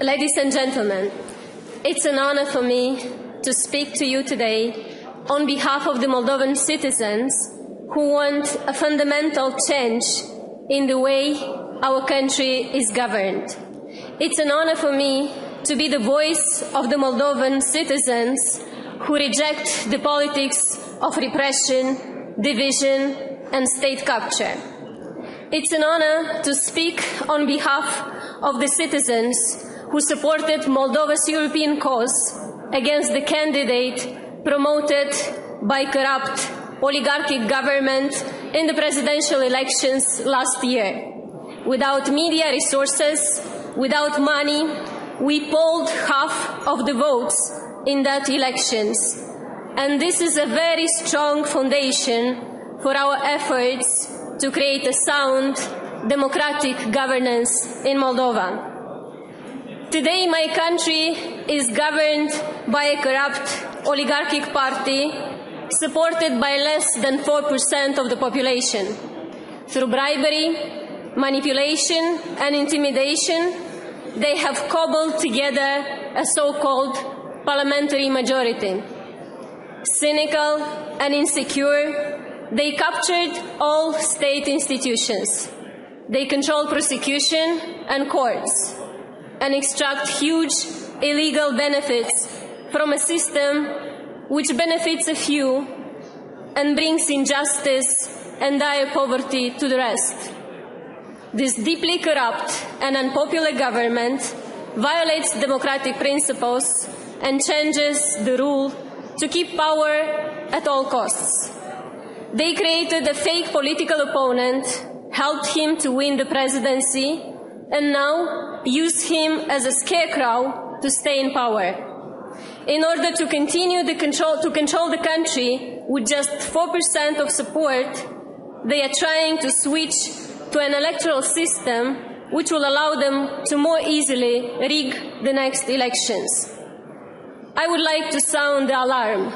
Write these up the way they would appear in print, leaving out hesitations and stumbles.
Ladies and gentlemen, it's an honor for me to speak to you today on behalf of the Moldovan citizens who want a fundamental change in the way our country is governed. It's an honor for me to be the voice of the Moldovan citizens who reject the politics of repression, division, and state capture. It's an honor to speak on behalf of the citizens who supported Moldova's European cause against the candidate promoted by corrupt oligarchic government in the presidential elections last year. Without media resources, without money, we polled half of the votes in that elections. And this is a very strong foundation for our efforts to create a sound democratic governance in Moldova. Today, my country is governed by a corrupt oligarchic party supported by less than 4% of the population. Through bribery, manipulation, and intimidation, they have cobbled together a so-called parliamentary majority. Cynical and insecure, they captured all state institutions. They control prosecution and courts and extract huge illegal benefits from a system which benefits a few and brings injustice and dire poverty to the rest. This deeply corrupt and unpopular government violates democratic principles and changes the rule to keep power at all costs. They created a fake political opponent, helped him to win the presidency, and now use him as a scarecrow to stay in power. In order to continue to control the country with just 4% of support, they are trying to switch to an electoral system which will allow them to more easily rig the next elections. I would like to sound the alarm.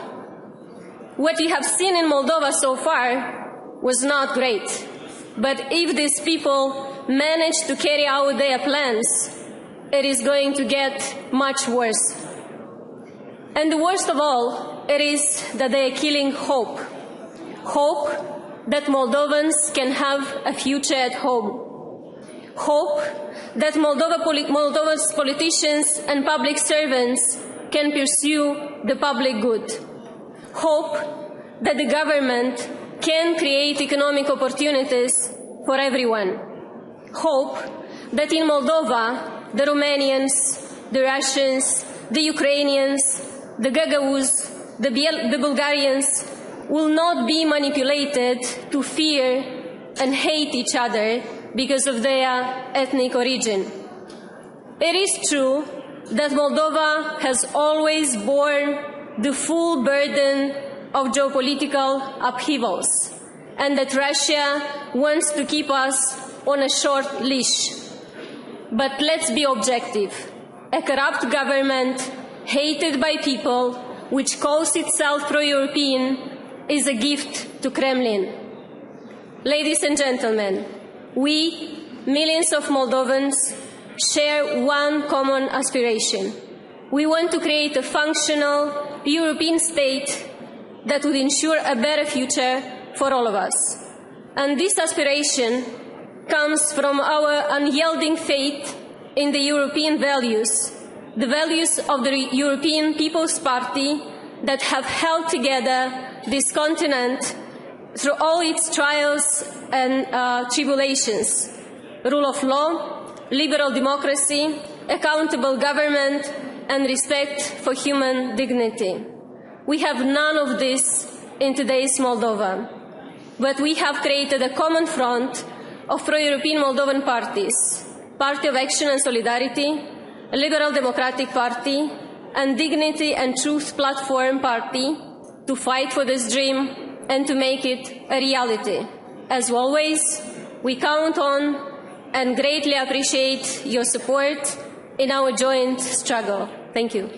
What we have seen in Moldova so far was not great. But if these people manage to carry out their plans, it is going to get much worse. And the worst of all, it is that they are killing hope. Hope that Moldovans can have a future at home. Hope that Moldova's politicians and public servants can pursue the public good. Hope that the government can create economic opportunities for everyone. Hope that in Moldova, the Romanians, the Russians, the Ukrainians, the Gagauz, the Bulgarians will not be manipulated to fear and hate each other because of their ethnic origin. It is true that Moldova has always borne the full burden of geopolitical upheavals, and that Russia wants to keep us on a short leash. But let's be objective. A corrupt government, hated by people, which calls itself pro-European, is a gift to Kremlin. Ladies and gentlemen, we, millions of Moldovans, share one common aspiration. We want to create a functional European state that would ensure a better future for all of us. And this aspiration comes from our unyielding faith in the European values, the values of the European People's Party that have held together this continent through all its trials and tribulations: rule of law, liberal democracy, accountable government, and respect for human dignity. We have none of this in today's Moldova, but we have created a common front of pro-European Moldovan parties: Party of Action and Solidarity, Liberal Democratic Party, and Dignity and Truth Platform Party, to fight for this dream and to make it a reality. As always, we count on and greatly appreciate your support in our joint struggle. Thank you.